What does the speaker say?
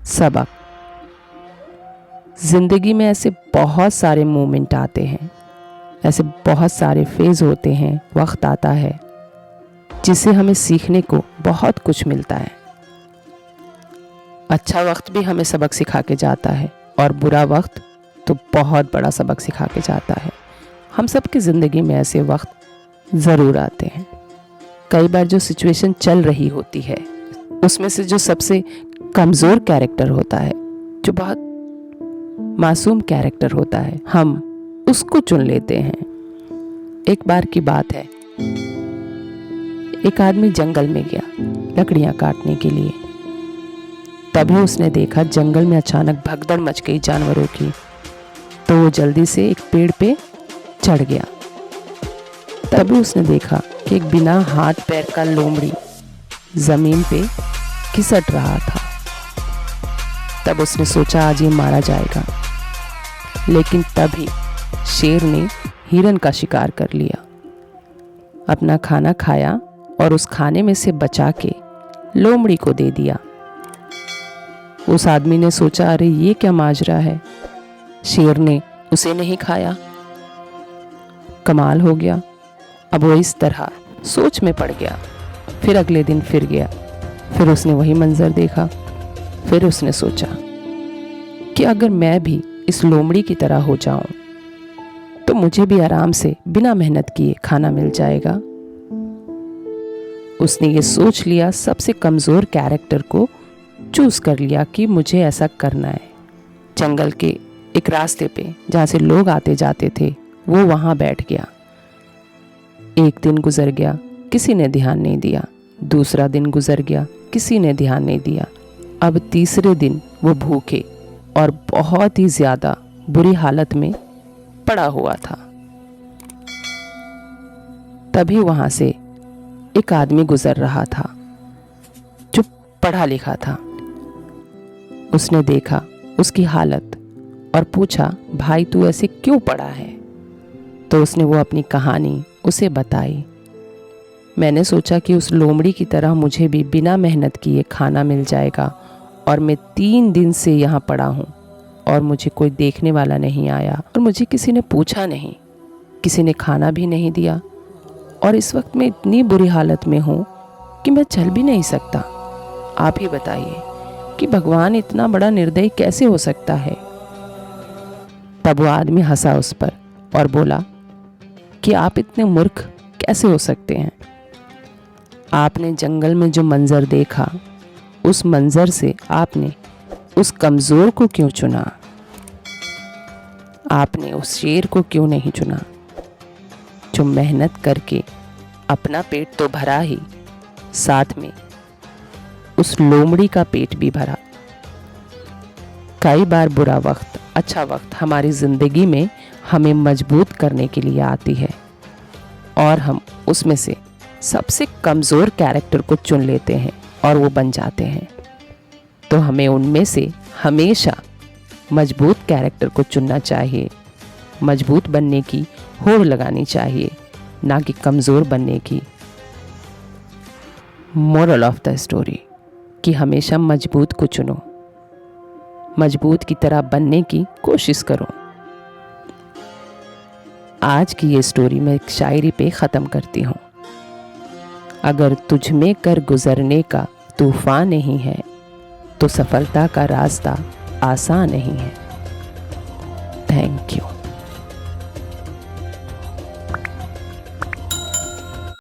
सबक। ज़िंदगी में ऐसे बहुत सारे मोमेंट आते हैं, ऐसे बहुत सारे फेज़ होते हैं, वक्त आता है जिससे हमें सीखने को बहुत कुछ मिलता है। अच्छा वक्त भी हमें सबक सिखा के जाता है और बुरा वक्त तो बहुत बड़ा सबक सिखा के जाता है। हम सब की ज़िंदगी में ऐसे वक्त ज़रूर आते हैं। कई बार जो सिचुएशन चल रही होती है उसमें से जो सबसे कमज़ोर कैरेक्टर होता है, जो बहुत मासूम कैरेक्टर होता है, हम उसको चुन लेते हैं। एक बार की बात है, एक आदमी जंगल में गया लकड़ियां काटने के लिए। तभी उसने देखा जंगल में अचानक भगदड़ मच गई जानवरों की, तो वो जल्दी से एक पेड़ पे चढ़ गया। तभी उसने देखा कि एक बिना हाथ पैर का लोमड़ी जमीन पे खिसट रहा था। तब उसने सोचा आज ये मारा जाएगा, लेकिन तभी शेर ने हिरन का शिकार कर लिया, अपना खाना खाया और उस खाने में से बचा के लोमड़ी को दे दिया। उस आदमी ने सोचा अरे ये क्या माजरा है, शेर ने उसे नहीं खाया, कमाल हो गया। अब वो इस तरह सोच में पड़ गया। फिर अगले दिन फिर गया, फिर उसने वही मंजर देखा। फिर उसने सोचा कि अगर मैं भी इस लोमड़ी की तरह हो जाऊं तो मुझे भी आराम से बिना मेहनत किए खाना मिल जाएगा। उसने ये सोच लिया, सबसे कमज़ोर कैरेक्टर को चूज़ कर लिया कि मुझे ऐसा करना है। जंगल के एक रास्ते पे जहाँ से लोग आते जाते थे वो वहाँ बैठ गया। एक दिन गुजर गया, किसी ने ध्यान नहीं दिया। दूसरा दिन गुजर गया, किसी ने ध्यान नहीं दिया। अब तीसरे दिन वो भूखे और बहुत ही ज़्यादा बुरी हालत में पड़ा हुआ था। तभी वहाँ से एक आदमी गुजर रहा था जो पढ़ा लिखा था। उसने देखा उसकी हालत और पूछा, भाई तू ऐसे क्यों पड़ा है? तो उसने वो अपनी कहानी उसे बताई। मैंने सोचा कि उस लोमड़ी की तरह मुझे भी बिना मेहनत किए खाना मिल जाएगा, और मैं 3 दिन से यहाँ पड़ा हूँ और मुझे कोई देखने वाला नहीं आया और मुझे किसी ने पूछा नहीं, किसी ने खाना भी नहीं दिया, और इस वक्त मैं इतनी बुरी हालत में हूँ कि मैं चल भी नहीं सकता। आप ही बताइए कि भगवान इतना बड़ा निर्दयी कैसे हो सकता है? तब वो आदमी हंसा उस पर और बोला कि आप इतने मूर्ख कैसे हो सकते हैं? आपने जंगल में जो मंजर देखा, उस मंजर से आपने उस कमज़ोर को क्यों चुना? आपने उस शेर को क्यों नहीं चुना जो मेहनत करके अपना पेट तो भरा ही, साथ में उस लोमड़ी का पेट भी भरा। कई बार बुरा वक्त, अच्छा वक्त हमारी ज़िंदगी में हमें मजबूत करने के लिए आती है और हम उसमें से सबसे कमज़ोर कैरेक्टर को चुन लेते हैं और वो बन जाते हैं। तो हमें उनमें से हमेशा मजबूत कैरेक्टर को चुनना चाहिए, मजबूत बनने की होड़ लगानी चाहिए, ना कि कमज़ोर बनने की। मोरल ऑफ द स्टोरी कि हमेशा मजबूत को चुनो, मजबूत की तरह बनने की कोशिश करो। आज की ये स्टोरी मैं एक शायरी पे ख़त्म करती हूँ। अगर तुझ में कर गुजरने का तूफ़ान नहीं है तो सफलता का रास्ता आसान नहीं है।